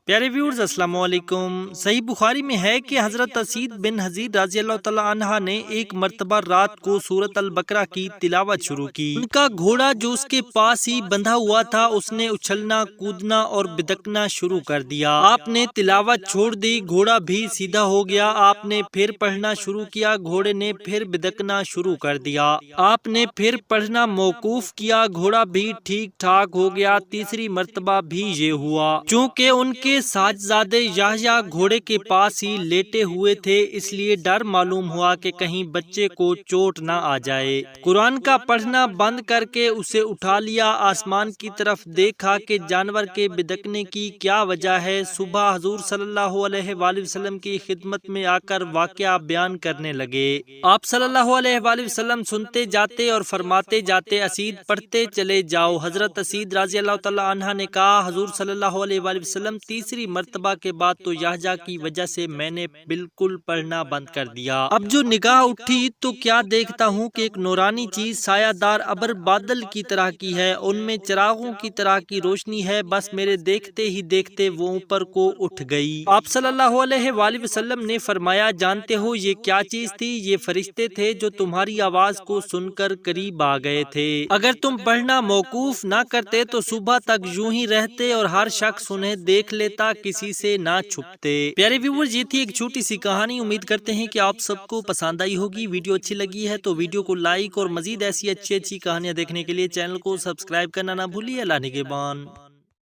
پیارے ویورز السلام علیکم۔ صحیح بخاری میں ہے کہ حضرت اسید بن حضیر رضی اللہ تعالی عنہ نے ایک مرتبہ رات کو سورۃ البقرہ کی تلاوت شروع کی۔ ان کا گھوڑا جو اس کے پاس ہی بندھا ہوا تھا اس نے اچھلنا کودنا اور بدکنا شروع کر دیا۔ آپ نے تلاوت چھوڑ دی، گھوڑا بھی سیدھا ہو گیا۔ آپ نے پھر پڑھنا شروع کیا، گھوڑے نے پھر بدکنا شروع کر دیا۔ آپ نے پھر پڑھنا موقوف کیا، گھوڑا بھی ٹھیک ٹھاک ہو گیا۔ تیسری مرتبہ بھی یہ ہوا۔ چونکہ ان کے ساجزادے یحییٰ گھوڑے کے پاس ہی لیٹے ہوئے تھے، اس لیے ڈر معلوم ہوا کہ کہیں بچے کو چوٹ نہ آ جائے۔ قرآن کا پڑھنا بند کر کے اسے اٹھا لیا، آسمان کی طرف دیکھا کہ جانور کے بدکنے کی کیا وجہ ہے۔ صبح حضور صلی اللہ علیہ وآلہ وسلم کی خدمت میں آ کر واقعہ بیان کرنے لگے۔ آپ صلی اللہ علیہ وآلہ وسلم سنتے جاتے اور فرماتے جاتے، اسید پڑھتے چلے جاؤ۔ حضرت اسید رضی اللہ تعالی عنہ نے کہا، حضور صلی اللہ علیہ وآلہ وسلم تیسری مرتبہ کے بعد تو یحییٰ کی وجہ سے میں نے بالکل پڑھنا بند کر دیا۔ اب جو نگاہ اٹھی تو کیا دیکھتا ہوں کہ ایک نورانی چیز سایہ دار ابر بادل کی طرح کی ہے، ان میں چراغوں کی طرح کی روشنی ہے، بس میرے دیکھتے ہی دیکھتے وہ اوپر کو اٹھ گئی۔ آپ صلی اللہ علیہ وآلہ وسلم نے فرمایا، جانتے ہو یہ کیا چیز تھی؟ یہ فرشتے تھے جو تمہاری آواز کو سن کر قریب آ گئے تھے۔ اگر تم پڑھنا موقوف نہ کرتے تو صبح تک یوں ہی رہتے اور ہر شخص انہیں دیکھ لیتا، کسی سے نہ چھپتے۔ پیارے ویورز، یہ تھی ایک چھوٹی سی کہانی۔ امید کرتے ہیں کہ آپ سب کو پسند آئی ہوگی۔ ویڈیو اچھی لگی ہے تو ویڈیو کو لائک اور مزید ایسی اچھی کہانیاں دیکھنے کے لیے چینل کو سبسکرائب کرنا نہ بھولیے۔ اللہ نگہبان۔